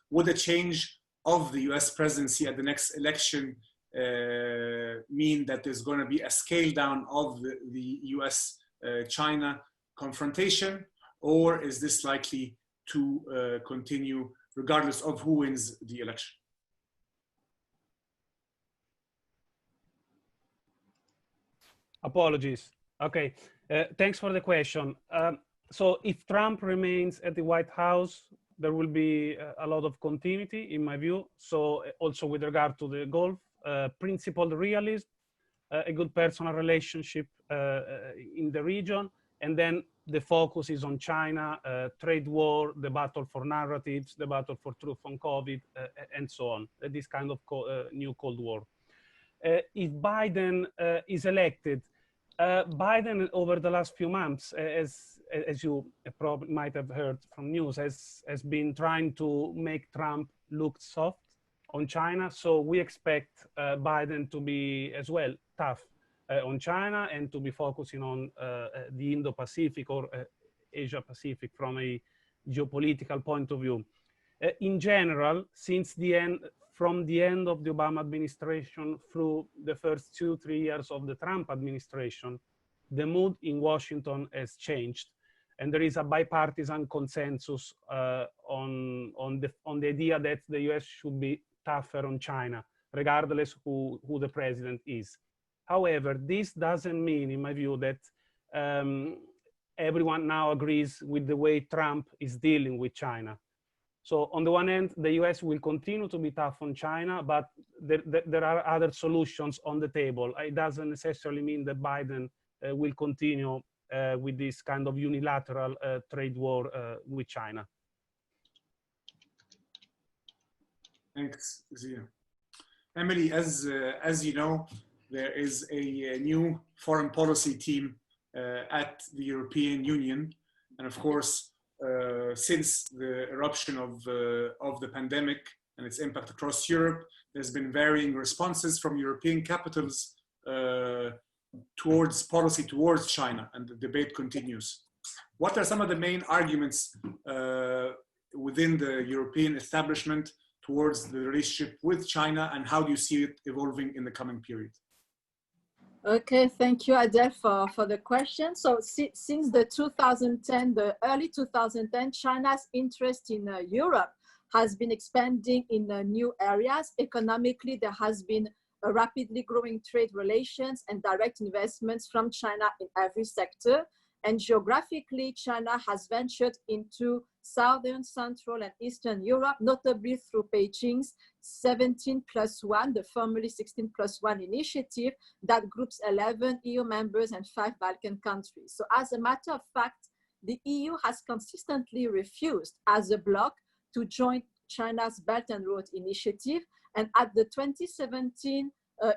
Speaker 1: Would a change of the US presidency at the next election mean that there's going to be a scale down of the US-China confrontation, or is this likely to continue regardless of who wins the election?
Speaker 3: Apologies. Okay, thanks for the question. So if Trump remains at the White House, there will be a lot of continuity in my view. So also with regard to the Gulf, principled realism, a good personal relationship in the region, and then the focus is on China, trade war, the battle for narratives, the battle for truth on COVID, and so on, this kind of new Cold War. If Biden is elected, Biden over the last few months, as you probably might have heard from news, has been trying to make Trump look soft on China. So we expect Biden to be as well tough on China and to be focusing on the Indo-Pacific or Asia-Pacific from a geopolitical point of view. In general, from the end of the Obama administration through the first 2-3 years of the Trump administration, the mood in Washington has changed. And there is a bipartisan consensus on the idea that the US should be tougher on China, regardless who the president is. However, this doesn't mean, in my view, that everyone now agrees with the way Trump is dealing with China. So on the one hand, the US will continue to be tough on China, but there are other solutions on the table. It doesn't necessarily mean that Biden will continue with this kind of unilateral trade war with China.
Speaker 1: Thanks, Zeno. Emilie, as you know, there is a new foreign policy team at the European Union. And of course, since the eruption of the pandemic and its impact across Europe, there's been varying responses from European capitals towards policy towards China, and the debate continues. What are some of the main arguments within the European establishment towards the relationship with China, and how do you see it evolving in the coming period?
Speaker 4: Okay, thank you, Adel, for the question. So since the early 2010, China's interest in Europe has been expanding in new areas. Economically, there has been a rapidly growing trade relations and direct investments from China in every sector. And geographically, China has ventured into Southern, Central, and Eastern Europe, notably through Beijing's 17+1, the formerly 16+1 initiative that groups 11 EU members and 5 Balkan countries. So as a matter of fact, the EU has consistently refused as a bloc to join China's Belt and Road Initiative. And at the 2017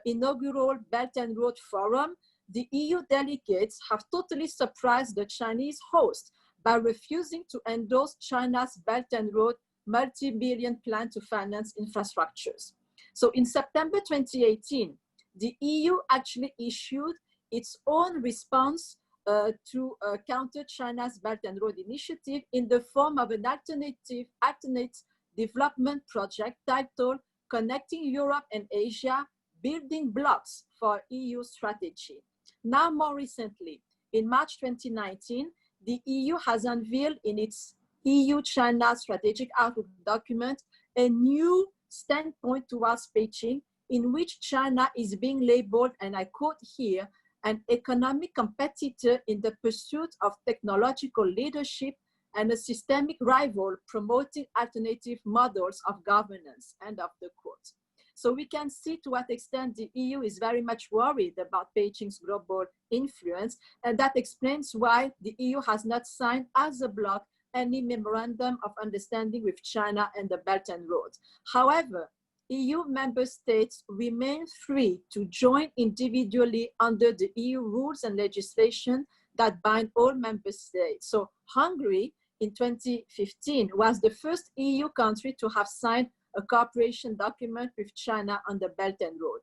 Speaker 4: inaugural Belt and Road Forum, the EU delegates have totally surprised the Chinese host by refusing to endorse China's Belt and Road multi-billion plan to finance infrastructures. So in September 2018, the EU actually issued its own response to counter China's Belt and Road Initiative in the form of an alternate development project titled Connecting Europe and Asia, Building Blocks for EU Strategy. Now, more recently, in March 2019, the EU has unveiled in its EU-China Strategic Outlook document a new standpoint towards Beijing, in which China is being labeled, and I quote here, an economic competitor in the pursuit of technological leadership and a systemic rival promoting alternative models of governance, end of the quote. So we can see to what extent the EU is very much worried about Beijing's global influence, and that explains why the EU has not signed as a bloc any memorandum of understanding with China and the Belt and Road. However, EU member states remain free to join individually under the EU rules and legislation that bind all member states. So Hungary in 2015 was the first EU country to have signed a cooperation document with China on the Belt and Road.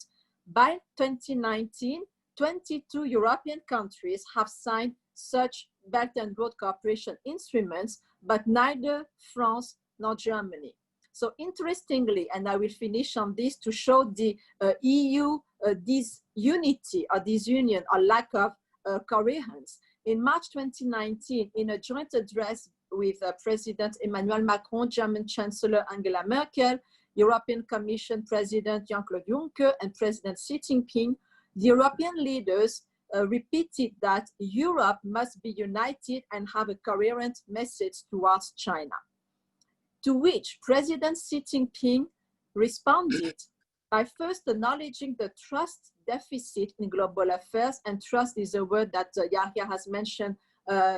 Speaker 4: By 2019, 22 European countries have signed such Belt and Road cooperation instruments, but neither France nor Germany. So interestingly, and I will finish on this to show the EU disunity or disunion or lack of coherence. In March 2019, in a joint address with President Emmanuel Macron, German Chancellor Angela Merkel, European Commission President Jean-Claude Juncker, and President Xi Jinping, the European leaders repeated that Europe must be united and have a coherent message towards China. To which President Xi Jinping responded by first acknowledging the trust deficit in global affairs, and trust is a word that Yahia has mentioned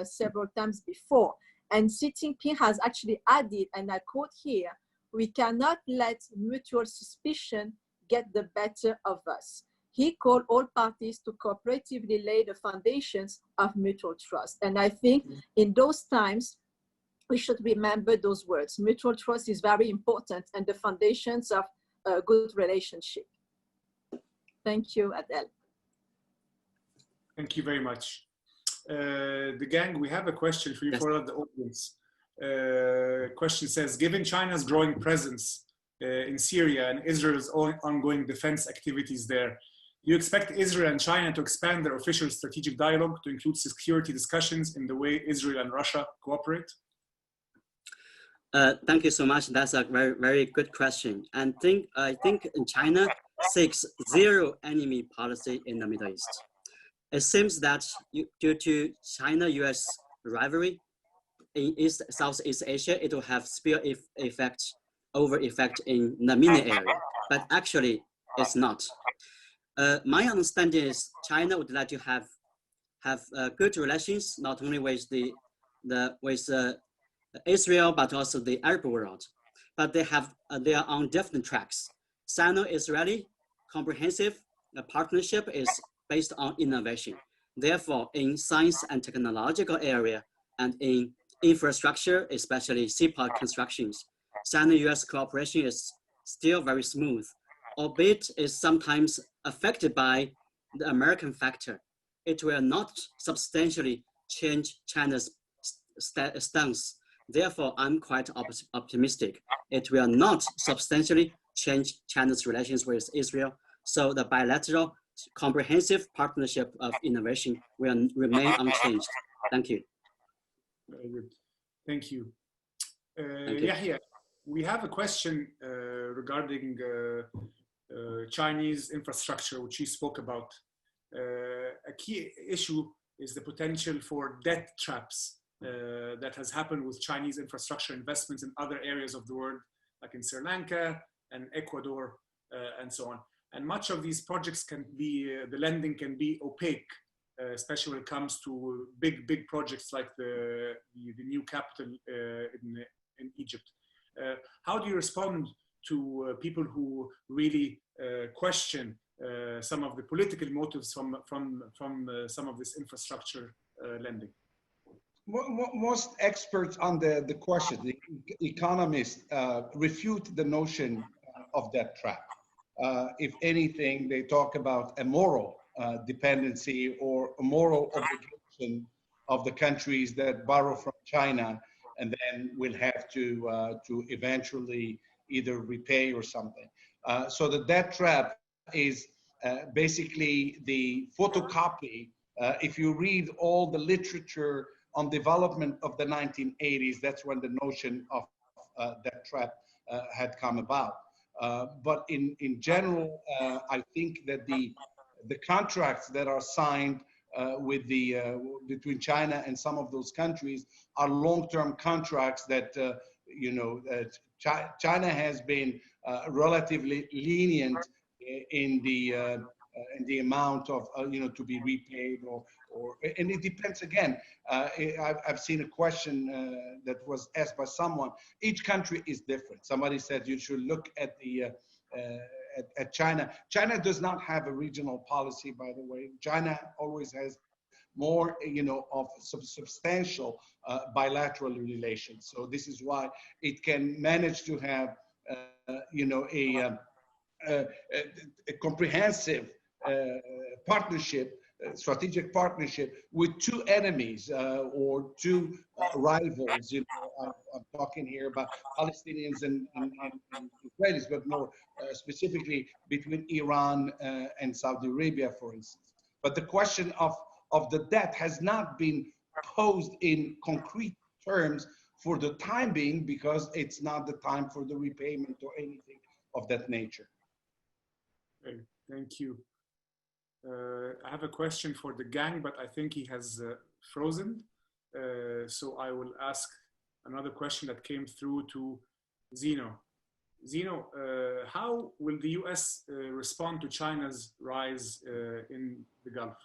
Speaker 4: several times before. And Xi Jinping has actually added, and I quote here, "We cannot let mutual suspicion get the better of us." He called all parties to cooperatively lay the foundations of mutual trust. And I think in those times, we should remember those words. Mutual trust is very important and the foundations of a good relationship. Thank you, Adel.
Speaker 1: Thank you very much. Degang, we have a question for you for the audience. Question says, given China's growing presence in Syria and Israel's ongoing defense activities there, do you expect Israel and China to expand their official strategic dialogue to include security discussions in the way Israel and Russia cooperate?
Speaker 5: Thank you so much. That's a very, very good question. And I think China seeks zero enemy policy in the Middle East. It seems that due to China-US rivalry in Southeast Asia, it will have spill effect in the MENA area, but actually it's not. My understanding is China would like to have good relations, not only with Israel, but also the Arab world. But they are on different tracks. Sino-Israeli comprehensive partnership is based on innovation. Therefore, in science and technological area and in infrastructure, especially seaport constructions, Sino-US cooperation is still very smooth, albeit is sometimes affected by the American factor. It will not substantially change China's stance. Therefore, I'm quite optimistic. It will not substantially change China's relations with Israel. So the bilateral comprehensive partnership of innovation will remain unchanged. Thank you.
Speaker 1: Very good. Thank you. Yahia, we have a question regarding Chinese infrastructure, which you spoke about. A key issue is the potential for debt traps that has happened with Chinese infrastructure investments in other areas of the world, like in Sri Lanka and Ecuador and so on. And much of these projects can be, the lending can be opaque, especially when it comes to big projects like the new capital in Egypt. How do you respond to people who really question some of the political motives from some of this infrastructure lending?
Speaker 2: Most experts on the question, the economists, refute the notion of that trap. If anything, they talk about a moral dependency or a moral obligation notion of the countries that borrow from China and then will have to eventually either repay or something. So the debt trap is basically the photocopy. If you read all the literature on development of the 1980s, that's when the notion of debt trap had come about. But in general, I think that the contracts that are signed with between China and some of those countries are long-term contracts that China has been relatively lenient in the amount of to be repaid and it depends again. I've seen a question that was asked by someone. Each country is different. Somebody said you should look at at China. China does not have a regional policy, by the way. China always has more, of substantial bilateral relations. So this is why it can manage to have, a comprehensive partnership, strategic partnership with two enemies or two rivals. I'm talking here about Palestinians and Israelis, but more specifically between Iran and Saudi Arabia, for instance. But the question of the debt has not been posed in concrete terms for the time being, because it's not the time for the repayment or anything of that nature.
Speaker 1: Okay, thank you. I have a question for the gang, but I think he has frozen. So I will ask another question that came through to Zeno. Zeno, how will the US respond to China's rise in the Gulf?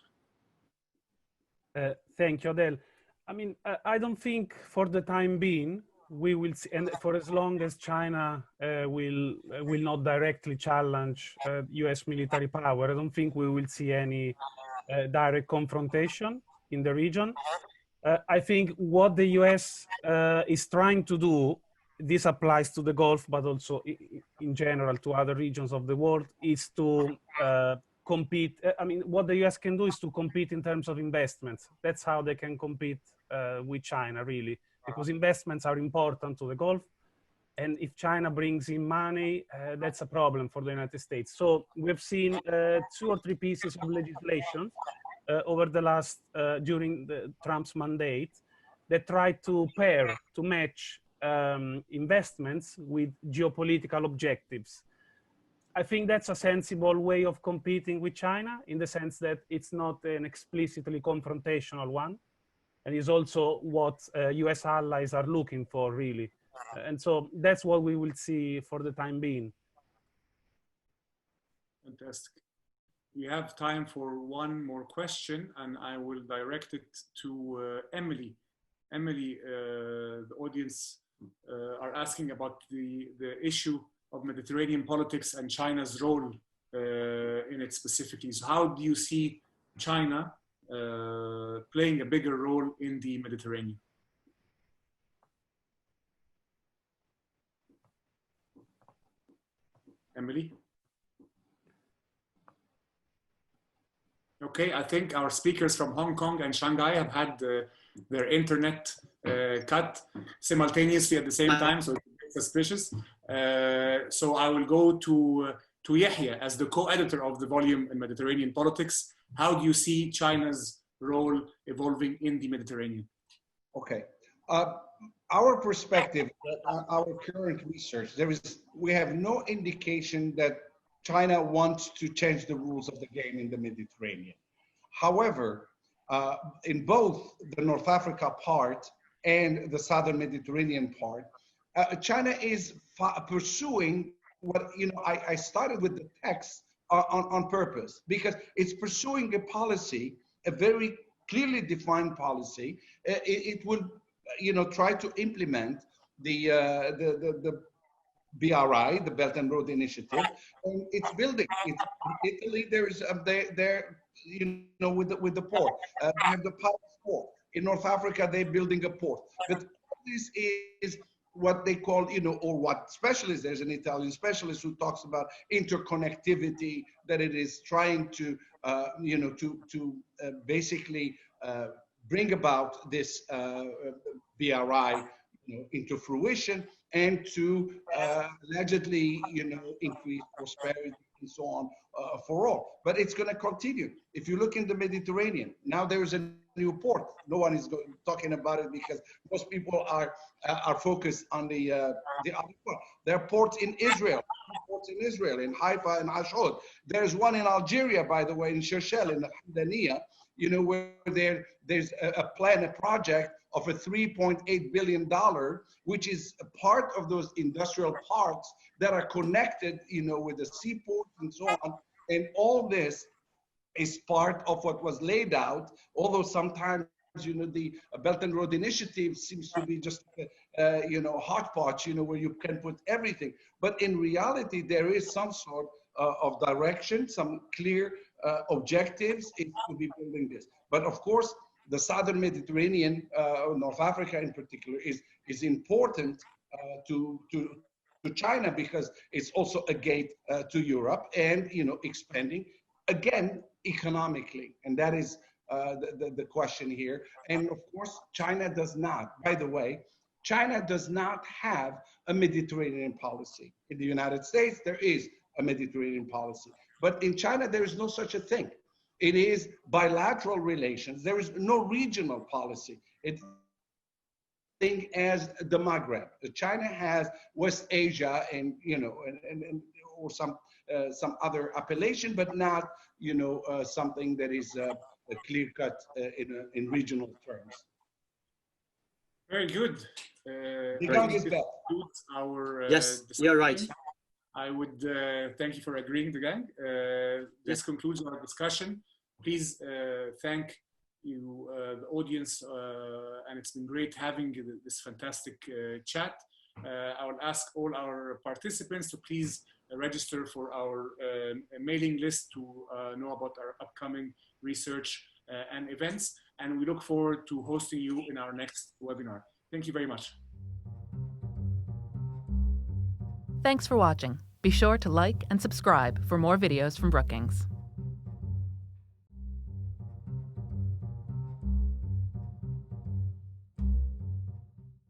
Speaker 3: Thank you, Adel. I mean, I don't think for the time being, we will see, and for as long as China will not directly challenge US military power, I don't think we will see any direct confrontation in the region. I think what the US is trying to do, this applies to the Gulf, but also in general to other regions of the world, is to compete. I mean, what the US can do is to compete in terms of investments. That's how they can compete with China, really, because investments are important to the Gulf. And if China brings in money, that's a problem for the United States. So we've seen 2 or 3 pieces of legislation over the last, during Trump's mandate, that try to match investments with geopolitical objectives. I think that's a sensible way of competing with China, in the sense that it's not an explicitly confrontational one. And is also what US allies are looking for, really. And so that's what we will see for the time being.
Speaker 1: Fantastic. We have time for one more question, and I will direct it to Emilie. Emilie, the audience are asking about the issue of Mediterranean politics and China's role in it specifically. So how do you see China playing a bigger role in the Mediterranean? Emilie? Okay, I think our speakers from Hong Kong and Shanghai have had their internet cut simultaneously at the same time, so it's suspicious. So I will go to Yahia as the co-editor of the volume in Mediterranean Politics. How do you see China's role evolving in the Mediterranean?
Speaker 2: Okay. Our perspective, our current research, we have no indication that China wants to change the rules of the game in the Mediterranean. However, in both the North Africa part and the Southern Mediterranean part, China is pursuing what, I started with the text on purpose, because it's pursuing a policy, a very clearly defined policy. It will, try to implement the BRI, the Belt and Road Initiative, and it's building. It's Italy. There is with the port. They have the port. In North Africa, they're building a port. But this is what they call, or what specialists, there's an Italian specialist who talks about interconnectivity, that it is trying to, basically bring about this BRI into fruition and to allegedly increase prosperity and so on for all. But it's going to continue. If you look in the Mediterranean, now there is a new port. No one is talking about it because most people are focused on the other port. There are ports in Israel, in Haifa and Ashdod. There's one in Algeria, by the way, in Shershel, in the Hamdaniya, where there's a project of a $3.8 billion, which is a part of those industrial parks that are connected, with the seaports and so on. And all this is part of what was laid out, although sometimes, the Belt and Road Initiative seems to be just, hodgepodge, where you can put everything. But in reality, there is some sort of direction, some clear objectives to be building this. But of course, the Southern Mediterranean, North Africa in particular, is important to China because it's also a gate to Europe and, expanding again economically. And that is the question here. And of course, China does not, by the way, China does not have a Mediterranean policy. In the United States, there is a Mediterranean policy. But in China, there is no such a thing. It is bilateral relations. There is no regional policy. It's thing as the Maghreb. China has West Asia and, or some other appellation, but not, something that is a clear cut in regional terms.
Speaker 1: Very good.
Speaker 2: Degang is back.
Speaker 5: Yes, you're right.
Speaker 1: I would thank you for agreeing, Degang. This concludes our discussion. Please thank you, the audience, and it's been great having this fantastic chat. I will ask all our participants to please register for our mailing list to know about our upcoming research and events. And we look forward to hosting you in our next webinar. Thank you very much.
Speaker 6: Thanks for watching. Be sure to like and subscribe for more videos from Brookings.